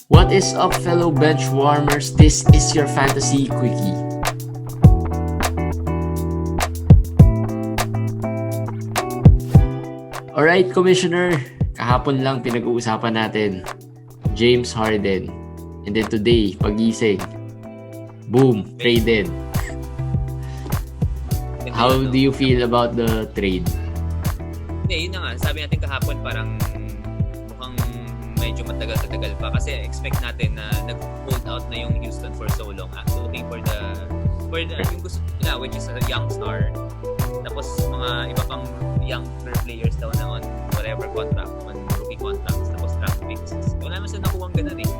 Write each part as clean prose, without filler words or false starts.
What is up, fellow bench warmers? This is your Fantasy Quickie. Alright, Commissioner. Kahapon lang pinag-uusapan natin James Harden. And then today, pagising, boom, traded. How do you feel about the trade? Hindi, yun na nga. Sabi natin kahapon parang mukhang medyo matagal-tagal pa kasi expect natin na nag-hold out na yung Houston for so long. Looking for the yung gusto nila, which is a young star. Tapos mga iba pang younger players daw na on whatever contract, on rookie contracts, tapos draft picks. Wala naman sila nakuha ganun eh.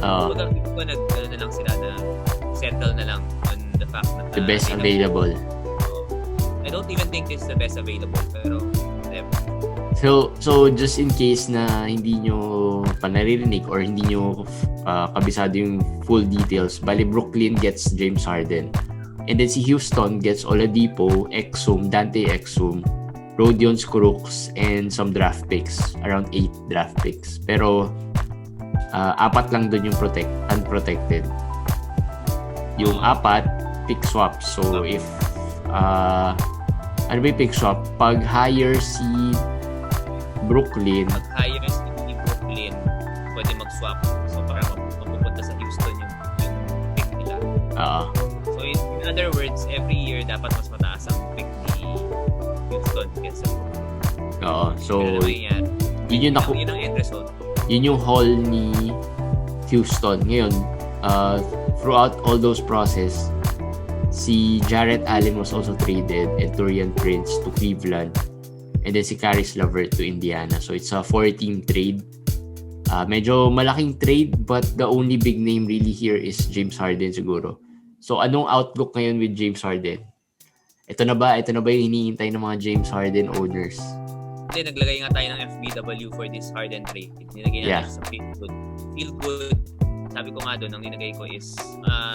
Nag-ano na lang sila na settle na lang on the fact na the best available. I don't even think it's the best available, pero whatever. So just in case na hindi nyo pa naririnig or hindi nyo kabisado yung full details, bali Brooklyn gets James Harden. And then si Houston gets Oladipo, Exum, Dante Exum, Rodion Crooks, and some draft picks. Around 8 draft picks. Pero 4 lang dun yung unprotected. Yung 4, pick swap. So if ano ba yung pick swap? Pag hire si Brooklyn, pwede mag-swap. So para mapupunta sa Houston yung pick nila. So in other words, every year dapat mas mataas ang pick ni Houston kesa Brooklyn. So yun ang end result. Yun yung haul ni Houston. Ngayon, throughout all those process, si Jarrett Allen was also traded and Taurean Prince to Cleveland, and then si Caris LeVert to Indiana. So it's a 4-team trade. Medyo malaking trade, but the only big name really here is James Harden siguro. So anong outlook ngayon with James Harden? Ito na ba yung hinihintay ng mga James Harden owners? Hindi, naglagay nga tayo ng FBW for this Harden trade. Nilagay natin sa feel good. Sabi ko nga doon, ang nilagay ko is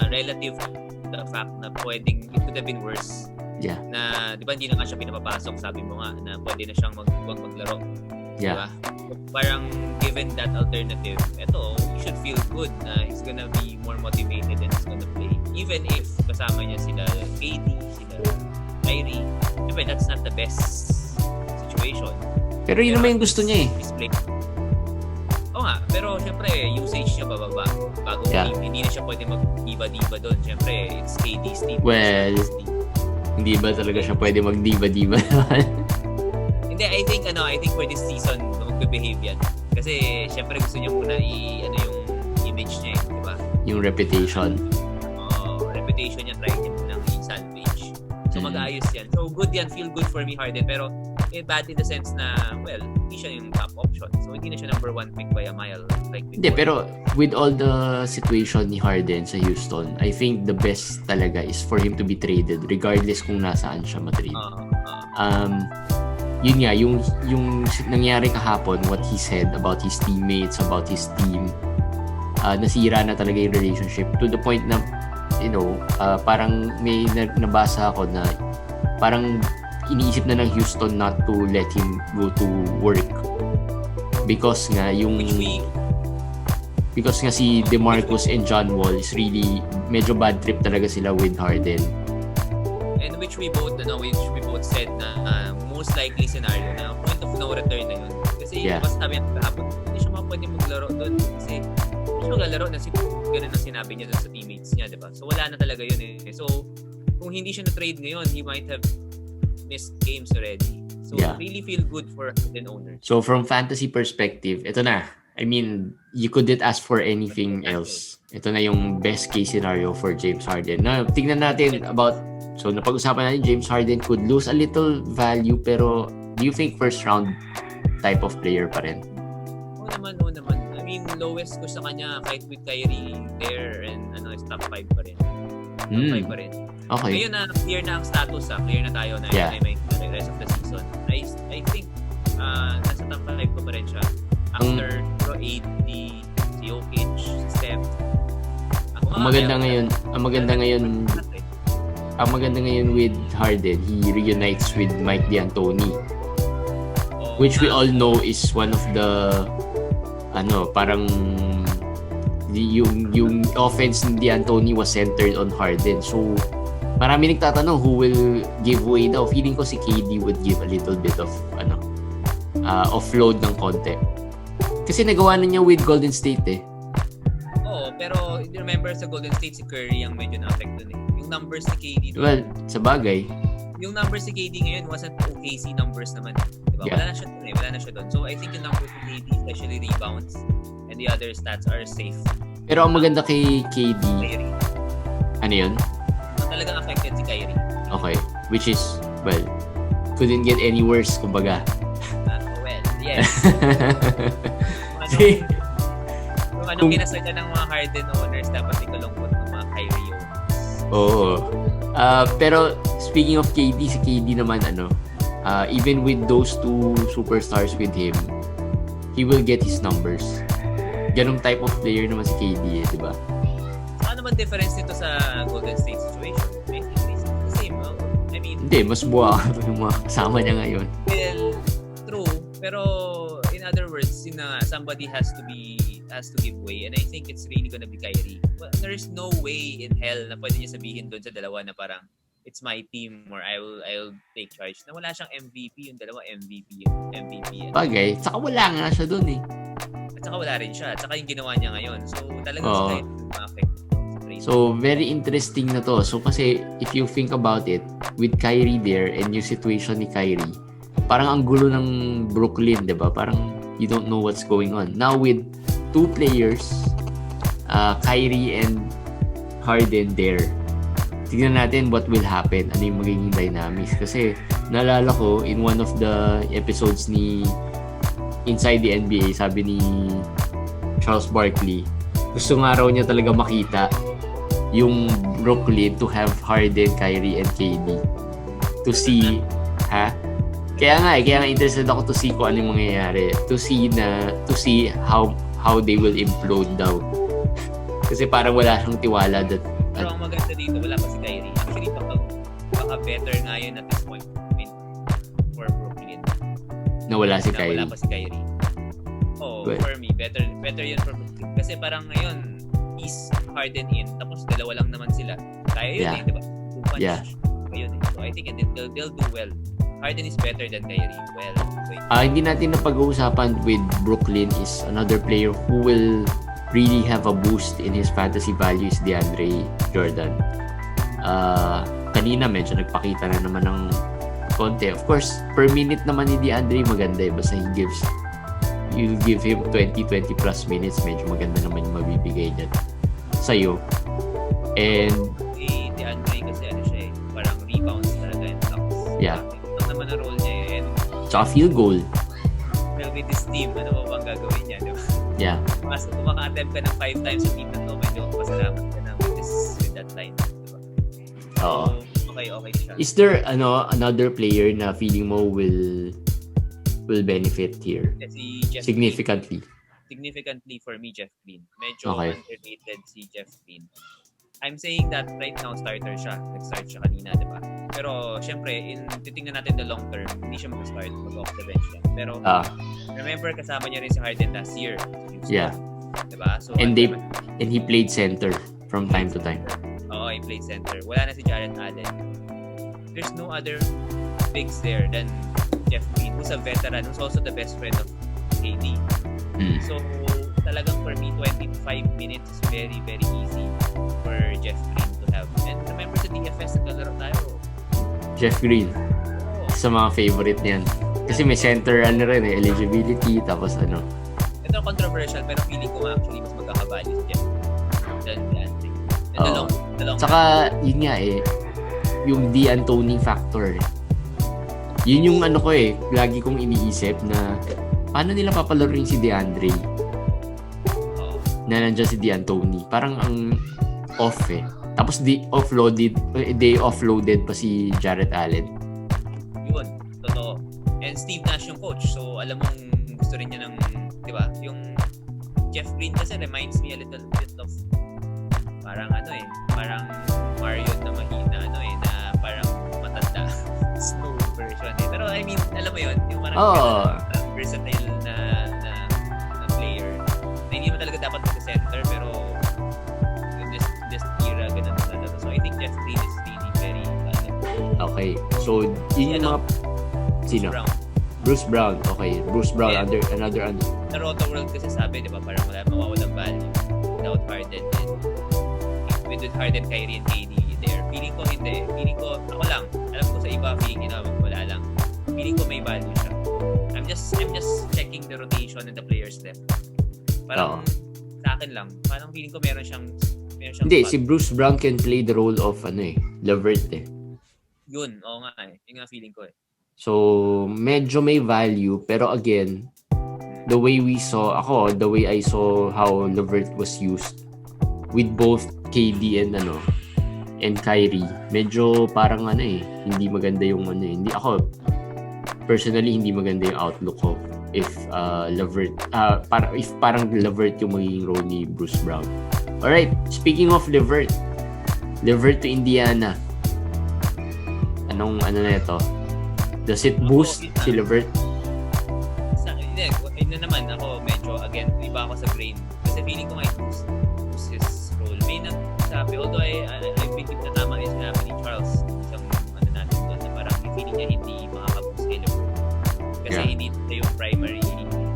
relative the fact na pwedeng it could have been worse. Yeah. Na di ba hindi na nga siya pinapapasok, sabi mo nga na pwede na siyang maglaro. Yeah. Diba? So, parang given that alternative, eto, you should feel good na he's gonna be more motivated and he's gonna play. Even if kasama niya sila KD, sila Kyrie, diba, that's not the best situation. Pero yun naman yung gusto niya eh. Oo nga, pero syempre usage niya bababa bago team. Hindi na siya pwede mag-diva-diva doon. Syempre, it's KD's team. Well, hindi ba talaga siya pwede mag-diva-diva naman? Hindi, I think for this season mag-behave yan. Kasi syempre gusto niya muna yung image niya, di ba? Yung reputation. Reputation niya, try niya muna i-salvage. So mag-ayos yan. So good yan, feel good for me Harden, pero bad in the sense na, well, hindi siya yung top option. So, hindi na siya number 1 pick by a mile. Like before. Hindi, pero with all the situation ni Harden sa Houston, I think the best talaga is for him to be traded regardless kung nasaan siya matrade. Yun nga, yung nangyari kahapon, what he said about his teammates, about his team, nasira na talaga yung relationship to the point na, parang may nabasa ako na parang iniisip na ng Houston not to let him go to work because nga si DeMarcus and John Wall is really medyo bad trip talaga sila with Harden, and which we both said na most likely scenario na point of no return na yun kasi basta sabi natin kahapon hindi siya pwede maglaro doon kasi hindi siya maglalaro na ganun ang sinabi niya doon sa teammates niya, diba? So wala na talaga yun eh. So kung hindi siya na-trade ngayon, he might have missed games already. So really feel good for Harden owners. So from fantasy perspective, ito na. I mean, you couldn't ask for anything else. Ito na yung best case scenario for James Harden. Na tingnan natin so napag-usapan natin James Harden could lose a little value, pero do you think first round type of player pa rin? Oo naman. I mean, lowest ko sa kanya kahit with Kyrie there and is top 5 pa rin. Top 5 pa rin. Okay. Ngayon na clear na ang status, clear na tayo na may the rest of the season. I think nasa top 5 ko pa rin siya. After AD, si Jokic, si Steph. Ang maganda ngayon with Harden, he reunites with Mike D'Antoni. Which we all know is one of the parang yung offense ni D'Antoni was centered on Harden. So, marami nagtatanong who will give way daw. Feeling ko si KD would give a little bit of offload ng konti. Kasi nagawa na niya with Golden State eh. Oo, pero remember sa Golden State si Curry ang medyo na-affect dun eh. Yung numbers ni KD dun. Well, sa bagay. Yung numbers ni KD ngayon wasn't OKC numbers naman. Diba? Yeah. Wala na siya dun. So I think yung numbers ni KD, especially rebounds, and the other stats are safe. Pero ang maganda kay KD, Kyrie. ano yun? Talagang affected si Kyrie. Okay. Which is, well, couldn't get any worse, kumbaga. Well, yes. Kung anong kinasaya ng mga Harden owners, dapat ikalungkot ng mga Kyrie owners. Oo. Pero speaking of KD, si KD naman even with those two superstars with him, he will get his numbers. Ganong type of player naman si KD eh, di ba? Ano naman difference nito sa Golden State situation? I think it's the same. I mean, hindi, mas buwa yung mga kasama niya ngayon. Well, true. Pero in other words, somebody has to give way, and I think it's really gonna be Kyrie. Well, there's no way in hell na pwede niya sabihin doon sa dalawa na parang it's my team or I'll take charge. Na wala siyang MVP, yung dalawa MVP. Bagay, saka wala nga siya doon eh. At saka wala rin siya. At saka yung ginawa niya ngayon. So talagang si Kyrie ma-affect. So very interesting na to. So kasi if you think about it, with Kyrie there and yung situation ni Kyrie, parang ang gulo ng Brooklyn, 'di ba? Parang you don't know what's going on. Now with two players, Kyrie and Harden there, tignan natin what will happen. Ano yung magiging dynamics. Kasi naalala ko in one of the episodes ni Inside the NBA, sabi ni Charles Barkley, gusto nga raw niya talaga makita yung Brooklyn to have Harden, Kyrie, and KD to see, Kaya nga interested ako to see kung ano yung mangyayari. To see how they will implode daw. Kasi parang wala siyang tiwala that. Pero ang maganda dito, wala pa si Kyrie. Actually, baka better nga yun at this point. I mean, for Brooklyn. Na wala si Kyrie. Wala pa si Kyrie. For me, better yun for Brooklyn. Kasi parang ngayon, is Harden in, tapos dalawa lang naman sila. Kaya yun eh, di ba? Ayun eh. So I think they'll do well. Harden is better than Kyrie. Well, hindi natin napag-uusapan with Brooklyn is another player who will really have a boost in his fantasy values, DeAndre Jordan. Kanina medyo nagpakita na naman ng konti. Of course, per minute naman ni DeAndre maganda eh. Basta you'll give him 20 plus minutes, medyo maganda naman yung mabibigay niya sa'yo. And DeAndre kasi siya eh, parang rebounds talaga and blocks. Yeah. Ito naman ang role niya eh. Tsaka field goal. Well, with this team, ano ba bang gagawin niya, di ba? Yeah. Mas kung maka-attempt ka ng 5 times sa team na to, medyo pasalamat ka na with that line, di ba? Oo. Okay siya. Is there another player na feeling mo will benefit here? Significantly. Significantly for me, Jeff Green. Medyo underrated si Jeff Green. I'm saying that right now starter siya. Nag-start siya kanina, di ba? Pero syempre, titingnan natin the long term, hindi siya mag-start, mag-off the bench yan. Pero remember, kasama niya rin si Harden last year. Yeah. Di ba? So, and he played center from time to time. Oo, he played center. Wala na si Jared Allen. There's no other bigs there than Jeff Green, who's a veteran, who's also the best friend of KD. So, talagang for me, 25 minutes is very, very easy for Jeff Green to have. And remember sa DFS, naglalaro tayo. Jeff Green. Sa mga favorite niyan. Kasi may center eligibility, tapos Ito controversial, pero feeling ko actually mas magkakavalue si Jeff than DeAndre. And the long Saka, yun nga yung D'Antoni factor. Yun yung lagi kong iniisip na paano nila papalaruin si DeAndre na nandiyan si D'Antoni. Parang ang off eh. Tapos they offloaded pa si Jared Allen. Yun, totoo. And Steve Nash yung coach. So alam mong gusto rin niya ng, di ba? Yung Jeff Green kasi reminds me a little bit of parang parang Mario na mahina na parang matanda. Snow version eh. Pero I mean, alam mo yun, yung parang versatile na player. Na hindi mo talaga dapat mag-center pero Okay. So, yun yung mga... Sino? Bruce Brown. Okay. Bruce Brown, another under. Sa Roto World kasi sabi, di ba, parang mawawalang value without Harden. And with Harden, Kyrie, and KD there. Feeling ko hindi. Feeling ko, ako lang. Alam ko sa iba, feeling nila, wala lang. Feeling ko may value siya. I'm just checking the rotation and the players left. Parang, sa akin lang, parang feeling ko meron siyang hindi, si Bruce Brown can play the role of Levert Yun, oo nga Yung nga feeling ko So, medyo may value, pero again, the way I saw how Levert was used with both KD and Kyrie, medyo parang hindi maganda yung hindi ako personally hindi maganda yung outlook ko if Levert parang Levert yung magiging role ni Bruce Brown. Alright, speaking of Levert to Indiana. Anong na ito? Does it boost si Levert? Hindi naman ako medyo again iba ako sa brain kasi feeling ko it boost his role. May nagsabi, although I believe na tama yung sinabi ni Charles isang natin doon na parang feeling niya hindi makaka-boost kay Levert kasi hindi siya yung primary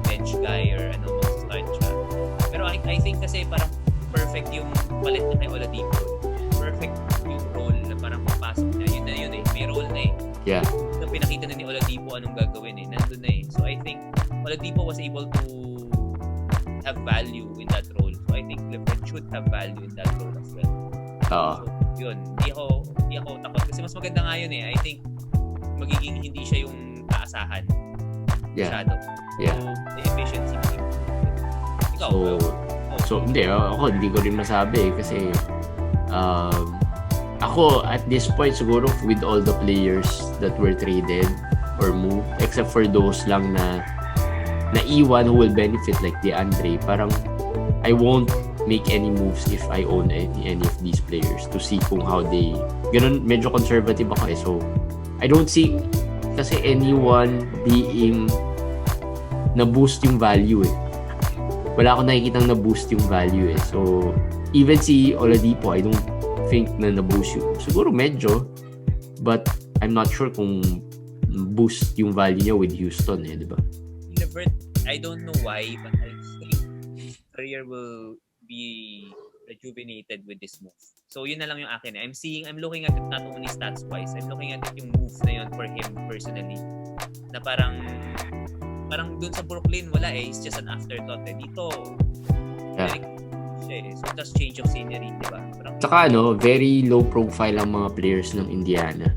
bench guy or mag-start siya. Pero I think kasi parang perfect yung palit na kay Oladipo. Perfect yung role na parang papasok niya. Yun na yun May role na Yeah. So, pinakita na ni Oladipo anong gagawin Nandun na So, I think Oladipo was able to have value in that role. So, I think LeBron should have value in that role as well. So, yun. Hindi ako takot. Kasi mas maganda nga yun I think magiging hindi siya yung kaasahan. Masyado. Yeah. So, the efficiency. Ikaw, So, hindi ko rin masabi kasi ako at this point siguro with all the players that were traded or moved except for those lang na naiwan who will benefit like DeAndre, parang I won't make any moves if I own any of these players to see kung how they ganun, medyo conservative ako so I don't see kasi anyone being na-boost yung value wala akong nakikitang na-boost yung value So, even si Oladipo, I don't think na na-boost yung siguro medyo, but I'm not sure kung boost yung value niya with Houston di ba? Levert, I don't know why, but I think career will be rejuvenated with this move. So, yun na lang yung akin I'm looking at it not only stats-wise, I'm looking at it yung move na yun for him personally. Na parang dun sa Brooklyn wala it's just an afterthought dito so just change of scenery diba tsaka very low profile ang mga players ng Indiana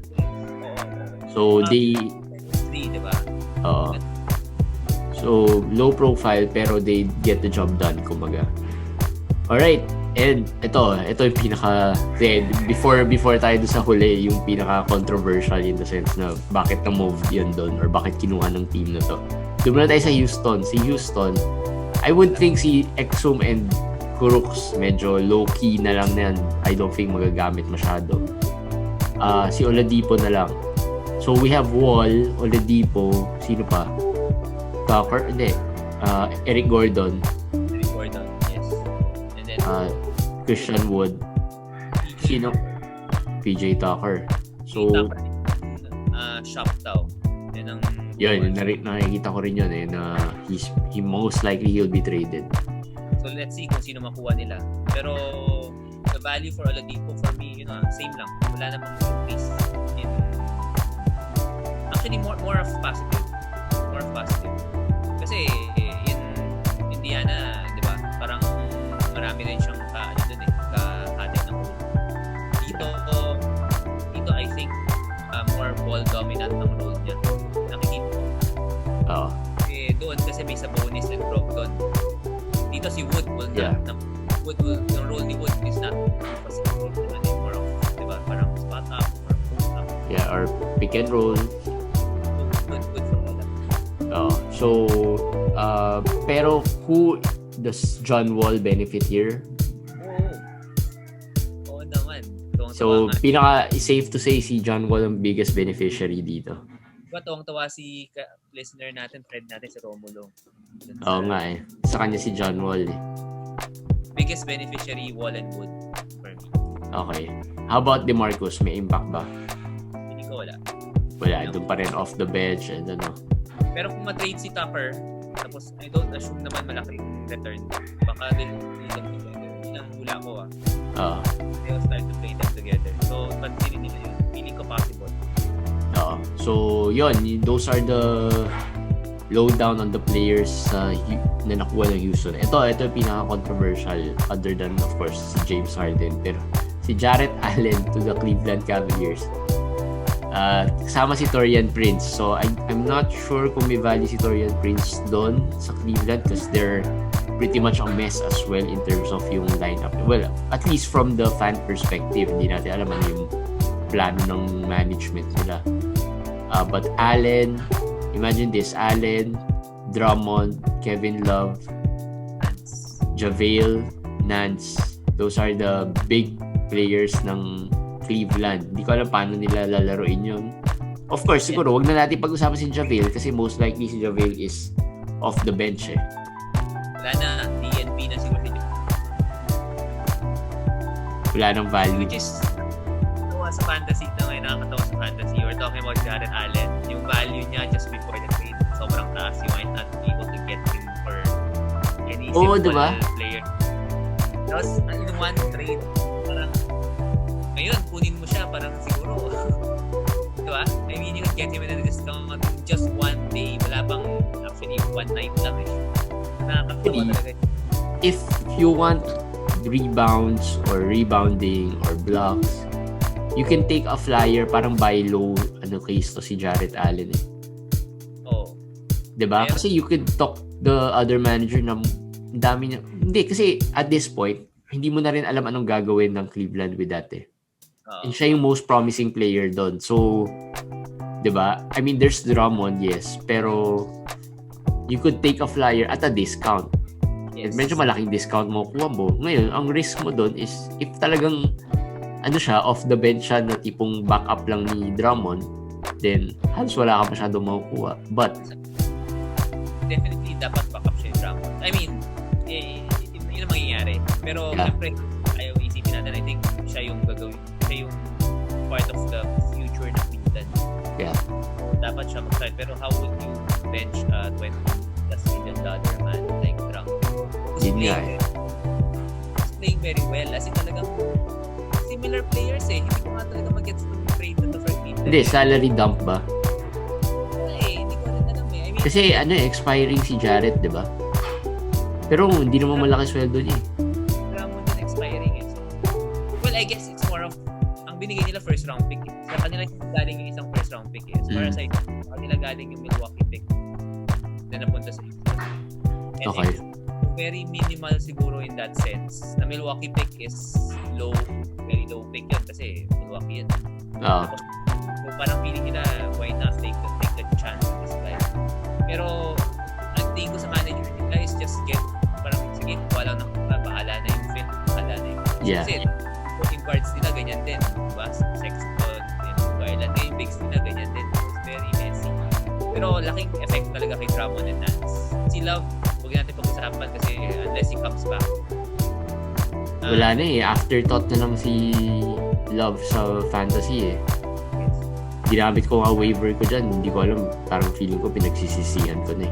so they diba so low profile pero they get the job done kumbaga. Alright, and ito yung pinaka before tayo doon sa huli yung pinaka controversial in the sense na bakit na-move yun doon or bakit kinuha ng team na to. Doon na tayo sa Houston. Si Houston, I would think si Exum and Crooks medyo low-key na lang yan. I don't think magagamit masyado. Si Oladipo na lang. So we have Wall, Oladipo, sino pa? Tucker, hindi. Eric Gordon. Yes. And then Christian Wood. Sino? PJ Tucker. So shop daw. Yun, nakikita ko rin yun na he most likely he'll be traded. So let's see kung sino makuha nila. Pero the value for Oladipo for me, same lang. Wala namang increase in actually more of positive. More of positive. Kasi in Indiana, 'di ba? Parang marami rin siyang kahati ng dito I think more ball dominant ng role niya. Doon kasi may Sabonis and Brogdon. Dito si Wood yung role ni Wood is not facilitated more of, diba? Parang spot up or post up. Yeah, or pick and roll. Good for all that. So, pero who does John Wall benefit here? Oo naman. So, pinaka-safe to say si John Wall ang biggest beneficiary dito. Tuwang-tawa si listener natin, friend natin si Romulo. Oo nga Sa kanya si John Wall Biggest beneficiary, Wall and Wood for me. Okay. How about DeMarcus? May impact ba? Hindi ko wala. Doon pa rin off the bench and ano. Pero kung ma-trade si Tucker, tapos I don't assume naman malaking return. Baka they'll play them together. Yun ang hula ko They'll start to play them together. So, pansinin nila yun. Feeling ko possible. So, yun. Those are the lowdown on the players na nakuha ng Houston. Ito yung pinaka-controversial other than, of course, si James Harden. Pero si Jarrett Allen to the Cleveland Cavaliers. Kasama si Taurean Prince. So, I'm not sure kung may value si Taurean Prince doon sa Cleveland because they're pretty much a mess as well in terms of yung lineup. Well, at least from the fan perspective, hindi natin alam ano yung plano ng management nila. But Allen, imagine this, Allen, Drummond, Kevin Love, JaVale, Nance. Those are the big players ng Cleveland. Hindi ko alam paano nila lalaroin yun. Of course, siguro, wag na natin pag-usapan si JaVale kasi most likely si JaVale is off the bench Wala na, DNP na siguro si JaVale. Wala nang value. Which is, sa fantasy na ngayon, nakakatawa sa fantasy. We're talking about Jarrett Allen. Yung value niya just before the trade, sobrang taas. You might not be able to get him for any simple player. Tapos, in one trade, parang, ngayon, kunin mo siya, parang siguro. Diba? I mean, you can get him in a discount just one day. Wala bang, actually, one night lang Nakakatawa talaga. If you want rebounds or rebounding or blocks, you can take a flyer, parang buy low case to si Jarrett Allen diba? Kasi you could talk the other manager na dami niya. Hindi, kasi at this point, hindi mo na rin alam anong gagawin ng Cleveland with that And siya yung most promising player doon. So, diba? I mean, there's Drummond, yes. Pero, you could take a flyer at a discount. Yes. Medyo malaking discount mo kuha mo. Ngayon, ang risk mo doon is if talagang siya, off the bench siya na tipong backup lang ni Drummond, then halos wala ka masyadong makukuha. But definitely dapat backup siya yung Drummond. I mean, yun ang mangyayari. Pero siyempre, ayaw isipin natin. I think siya yung gagawin. Siya yung part of the future na Cleveland. Yeah. So, dapat siya mag-start. Pero how would you bench a $20 million man like Drummond? He's playing very well. As in talagang similar players Hindi ko nga talaga mag-gets to trade na to for Cleveland. Hindi, salary dump ba? Hindi ko rin alam I mean, kasi expiring si Jarrett, di ba? Pero hindi naman malaki sweldo niya Drummond din expiring So, well, I guess it's more of ang binigay nila first round pick Sa kanila galing yung isang first round pick As far as I know, sa kanila galing yung Milwaukee pick na napunta sa Houston. Okay. Very minimal siguro in that sense. Na Milwaukee pick is low, very low pick yun kasi Milwaukee yun. So parang feeling nila, why not take the chance in this guy. Pero ang tingin ko sa manager nila is just get, parang sige, wala na bahala na yung fit, bahala na yung Kasi yung guards nila ganyan din. Diba? Sexton, Garland, yung bigs nila ganyan din. It's very messy. Pero laking effect talaga kay Drummond and Nance. Si Love, huwag natin pag-usapan kasi unless he comes back. Wala na afterthought na lang si Love sa fantasy Yes. Ginamit ko nga waiver ko dyan. Hindi ko alam. Parang feeling ko pinagsisisihan ko na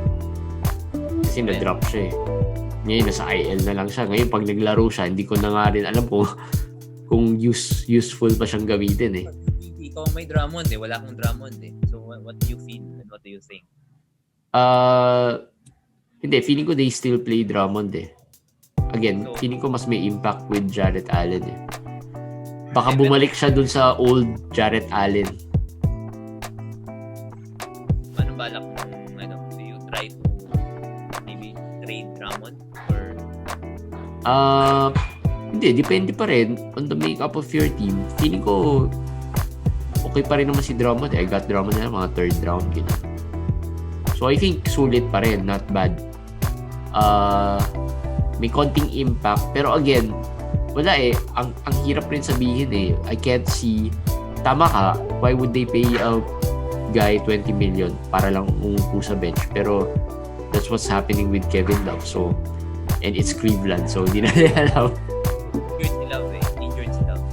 kasi na-drop siya Ngayon, nasa IL na lang siya. Ngayon, pag naglaro siya, hindi ko na nga rin alam kung useful pa siyang gamitin Ikaw may Drummond wala akong Drummond So, what do you feel and what do you think? Hindi, feeling ko they still play Drummond Again, feeling ko mas may impact with Jarrett Allen Baka bumalik siya dun sa old Jarrett Allen. Anong balak mo? Do you try to maybe trade Drummond or hindi, depende pa rin on the makeup of your team. Feeling ko okay pa rin naman si Drummond I got Drummond na mga third round So I think sulit pa rin, not bad. May konting impact pero again, wala ang hirap rin sabihin I can't see. Tama ka, why would they pay a guy 20 million para lang umupo sa bench? Pero that's what's happening with Kevin Love. So, and it's Cleveland, so hindi na nila alam. Injured si Love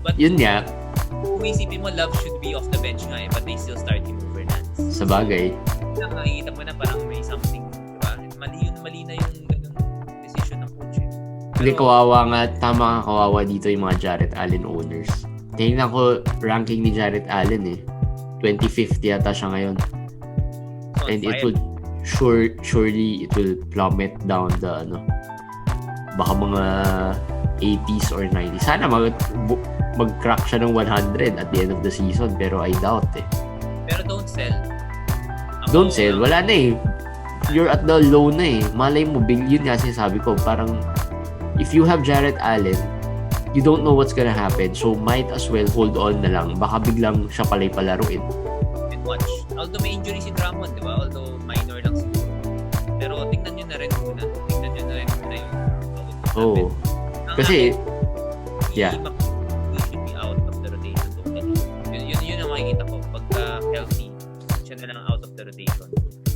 But yun nga, isipin mo, Love should be off the bench nga but they still start him over Nance. Sa bagay. Nakikita mo na parang may something, diba? Mali na yung decision ng coach. Hindi, kawawa nga. Tama nga, kawawa dito yung mga Jarrett Allen owners. Tingnan ko ranking ni Jarrett Allen 2050 yata siya ngayon. And it will surely it will plummet down the baka mga 80s or 90s. Sana mag-crack siya ng 100 at the end of the season, pero I doubt Pero don't sell. Don't sell. Wala na You're at the low na Malay mo, billion nga sinasabi ko. Parang if you have Jarrett Allen, you don't know what's gonna happen. So might as well hold on na lang. Baka biglang siya pala'y palaruin. And watch. Although may injury si Drummond, di ba? Although minor lang siguro. Pero tingnan nyo na rin muna. yung kasi he should be out of the rotation totally. Yun ang makikita ko. Pagka healthy, siya na lang out of the rotation.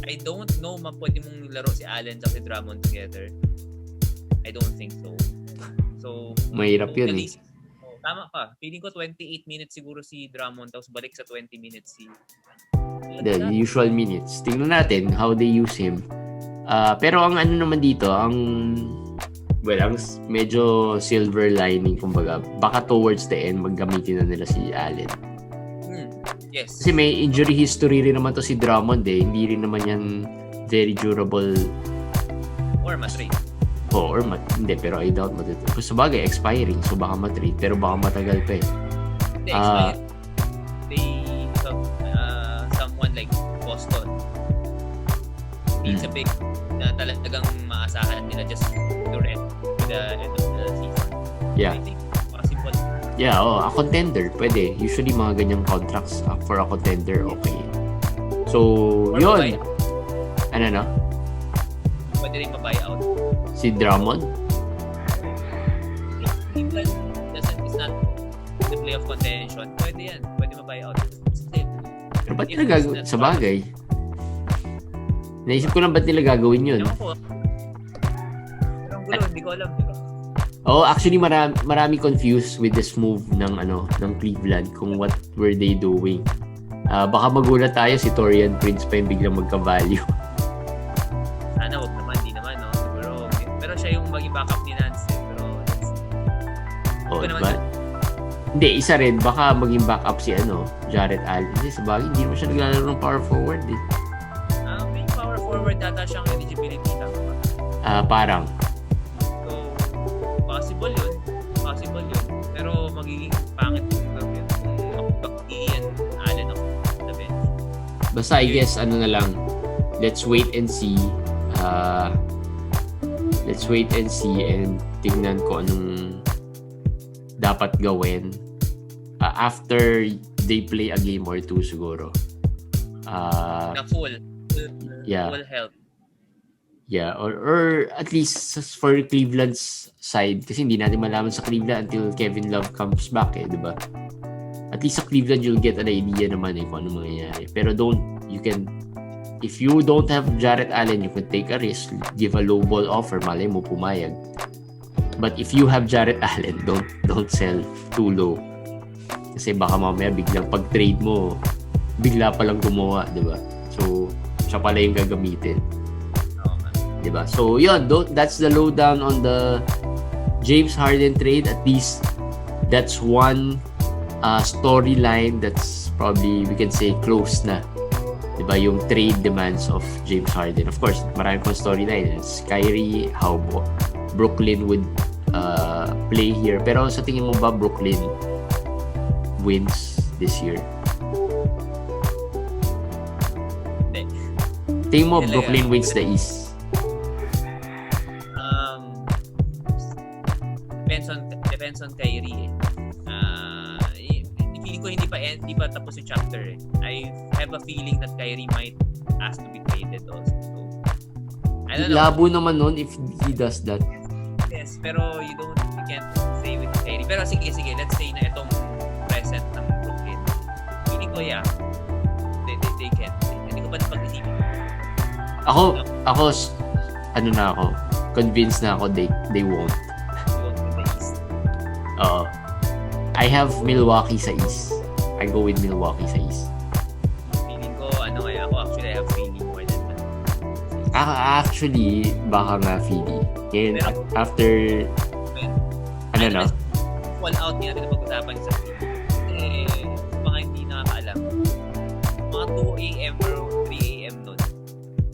I don't know pwede mong laro si Allen at si Drummond together. I don't think so. So, mahirap yun tama ka. Feeling ko 28 minutes siguro si Drummond tapos balik sa 20 minutes si the usual minutes. Tingnan natin how they use him. Pero ang naman dito, ang medyo silver lining kumbaga, baka towards the end maggamitin na nila si Allen. Yes. Kasi may injury history rin naman to si Drummond hindi rin naman yan very durable. Or matrade. Hindi, pero I doubt sa bagay, expiring, so baka matrade, pero baka matagal pa Hindi, expired. Someone like Boston needs a big na talagang maasahan nila just Durant to the end of the season. Yeah. I think possible. Yeah, a contender, pwede. Usually mga ganyang contracts for a contender, okay. So, yun. Ano? Pwede rin ma-buyout. Si Drummond? Cleveland is not the playoff contention. Pwede yan. Pwede ma-buyout. Pero ba't nila gagawin? Sa bagay. Naisip ko lang ba't nila gagawin yun. Ewan ko. Pero ang gulo, hindi ko alam. Actually marami confused with this move ng Cleveland kung what were they doing. Baka magulat tayo si Taurean Prince pa yung biglang magka-value. Sana wag naman, di naman pero siya yung maging backup ni Nance pero diba? Hindi, isa rin baka maging backup si Jarrett Allen. Kasi sa bagay hindi naman siya naglalaro ng power forward may power forward data siyang eligibility tama ba? Parang so possible yun pero magiging pangit kung makapag-iyan Allen of the bench. Basta I guess na lang, let's wait and see and tingnan ko anong dapat gawin after they play a game or two siguro. Na full health. Yeah, or at least for Cleveland's side, kasi hindi natin malaman sa Cleveland until Kevin Love comes back di ba? At least sa Cleveland you'll get an idea naman kung ano mangyayari. Pero if you don't have Jarrett Allen, you can take a risk, give a low ball offer, malay mo pumayag. But if you have Jarrett Allen, don't sell too low. Kasi baka mamaya biglang pag-trade mo, bigla palang gumawa, di ba? So, siya pala yung gagamitin. Di ba? So, yun, that's the lowdown on the James Harden trade. At least, that's one storyline that's probably, we can say, close na. Diba, yung trade demands of James Harden. Of course, marami pang storylines. Kyrie, how Brooklyn would play here. Pero sa tingin mo ba Brooklyn wins this year? Tingin mo Brooklyn wins the East? Depends on Kyrie feeling ko hindi pa tapos yung chapter I have a feeling that Kyrie might ask to be traded also. So, I don't know. Labo naman nun if he does that. Yes, pero you can't say with Kyrie. Pero sige, let's say na itong present ng Brooklyn. Feeling ko they can. Hindi ko pa napag-isipin. Ako, convinced na ako they won't. They won't win the East. I have Milwaukee sa East. I go with Milwaukee sa East. Feeling ko, ako actually I have Philly more than that. Actually, baka nga Philly. Ngayon, after, Fall out niya natin na pag-usapan sa Philly. Mga hindi nakakaalam. Mga 2 a.m. or 3 a.m. nun.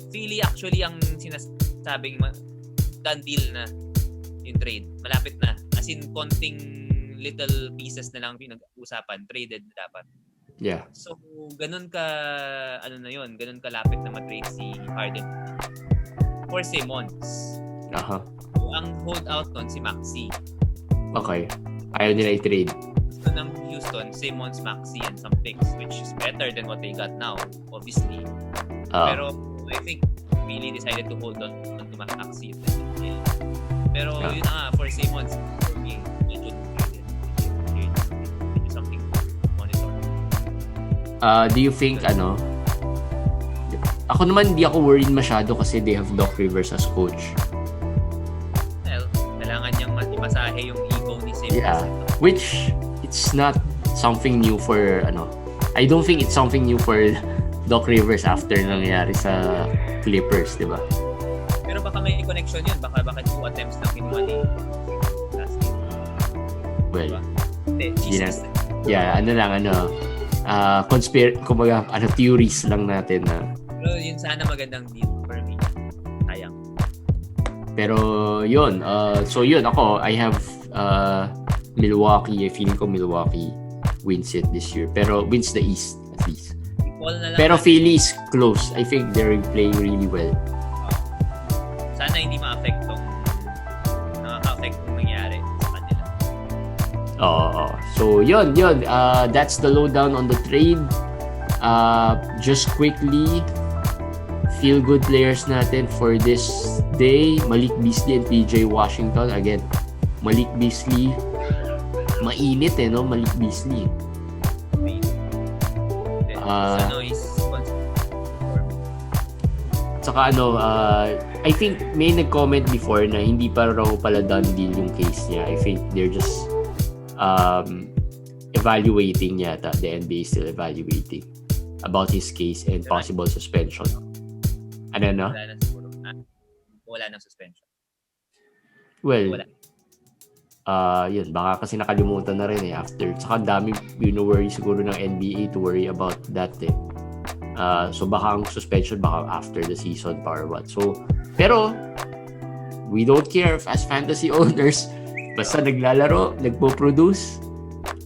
Philly actually ang sinasabing done deal na yung trade. Malapit na. As in, konting little pieces na lang pinag-usapan. Traded na dapat. Yeah. So, ganun ka, ganun kalapit na matrade si Harden for Simmons. Aha. So, ang holdout nun si Maxey. Okay. Ayaw nila i-trade. Gusto ng Houston, Simmons, Maxey, and some picks, which is better than what they got now, obviously. Pero, I think, Philly decided to hold on to Maxey. Pero, yun na nga, for Simmons, for me, medyo something to monitor. Do you think, ako naman, hindi ako worried masyado kasi they have Doc Rivers as coach. Well, kailangan niyang masahe yung ego ni Simmons. Yeah. Which, it's not something new for, I don't think it's something new for Doc Rivers after nangyari sa Clippers, di ba? Pero baka may connection yun. Baka 2 attempts lang kinuha ni last game. Well, diba? kumbaga, theories lang natin na. Pero yun sana magandang deal for me. Sayang. Pero yun, so yun ako, I have Milwaukee. I feel ko Milwaukee wins it this year. Pero wins the East at least. Pero Philly is close. I think they're playing really well. Sana hindi ma-affect tong nangyari sa kanila. So yun. That's the lowdown on the trade. Just quickly, feel good players natin for this day. Malik Beasley and PJ Washington. Again, Malik Beasley, mainit no? Malik Beasley. Saka I think may nag-comment before na hindi pa raw pala done deal yung case niya. I think they're just evaluating yata. The NBA is still evaluating about his case and possible suspension. Ano na? Wala nang suspension. Well, yun, baka kasi nakalimutan na rin after. Saka dami worry siguro ng NBA to worry about that so baka ang suspension baka after the season pa or what. So, pero we don't care as fantasy owners. Basta naglalaro, nagpo-produce,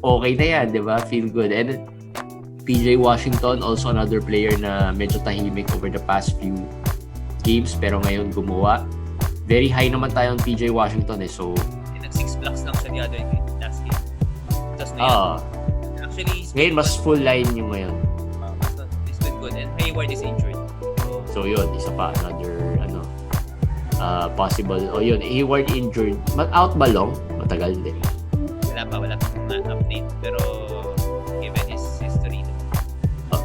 okay na yan, di ba? Feel good. And PJ Washington, also another player na medyo tahimik over the past few games pero ngayon gumawa. Very high naman tayo on PJ Washington so nag-6 blocks lang siya the other game, last game. Tapos ngayon, actually, ngayon mas full line yung ngayon. It's been good. And Hayward is injured. So yun, isa pa, another, possible. Yun, Hayward injured. Out ba long? Matagal din. Wala pang update. Pero, given his history.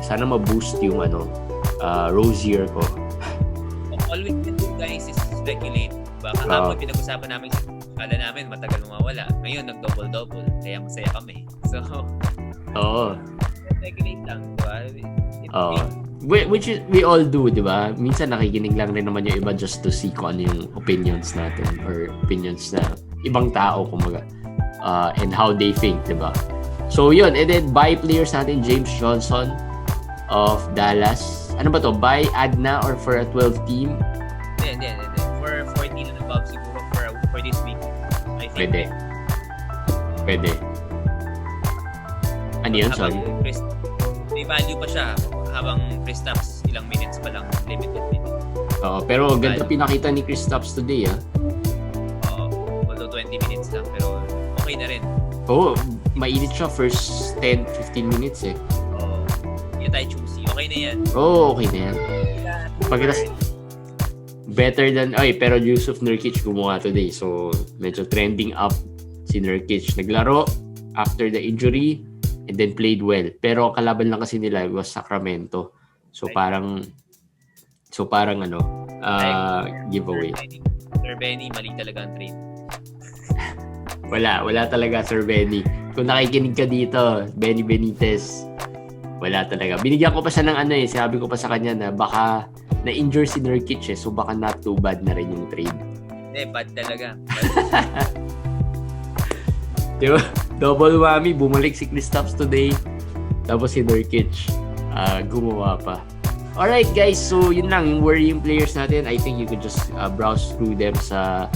Sana ma-boost yung, Rozier ko. All we can do, guys, is speculate. Kahapon pinag-usapan namin kala namin matagal mawawala. Ngayon, nag-double-double. Kaya masaya kami. So, speculate lang, diba? Which we all do, di ba? Minsan nakikinig lang rin naman yung iba just to see kung ano yung opinions natin or opinions na ibang tao, kumaga. And how they think, di ba? So, yun. And then, buy players natin, James Johnson of Dallas. Ano ba to? Buy, add na, or for a 12 team? Hindi. For 14 and above, siguro for this week. I think. Pwede. Ano yun? Sorry. May value pa siya habang Kristaps ilang minutes pa lang, limited minutes. Pero ganda pinakita ni Kristaps today, although 20 minutes lang, pero okay na rin. Mainit siya first 10-15 minutes Hindi tayo choosy. Okay na yan. Okay na yan. Better than, pero Yusuf Nurkic gumawa today. So, medyo trending up si Nurkic. Naglaro after the injury and then played well. Pero kalaban lang kasi nila was Sacramento. So, parang giveaway. Sir Benny, mali talaga ang trade. Wala talaga Sir Benny. kung nakikinig ka dito, Benny Benitez, wala talaga. Binigyan ko pa siya ng sabi ko pa sa kanya na baka na-injure si Nurkic so baka not too bad na rin yung trade. Bad talaga. Diba? Double whammy, bumalik si Kristaps today, tapos si Nurkic, gumawa pa. Alright guys, so yun lang yung worrying players natin. I think you could just browse through them sa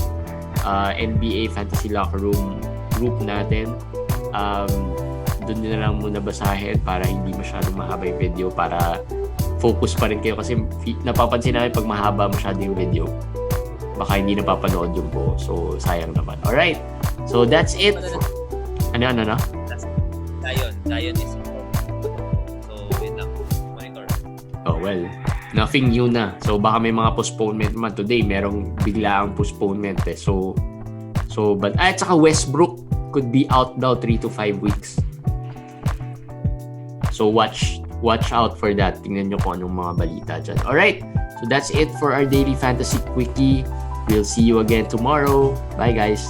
NBA Fantasy Locker Room group natin. Doon na lang muna basahin para hindi masyadong mahaba yung video, para focus pa rin kayo kasi napapansin namin pag mahaba masyado yung video baka hindi napapanood yung buo, so sayang naman. Alright, so that's it. Ano? Zion is so yun lang, monitor. Oh well, nothing new na. So baka may mga postponement naman today, merong biglaang postponement so but at saka Westbrook could be out daw 3 to 5 weeks. So watch out for that. Tingnan nyo kung anong mga balita dyan. Alright, so that's it for our Daily Fantasy Quickie. We'll see you again tomorrow. Bye guys.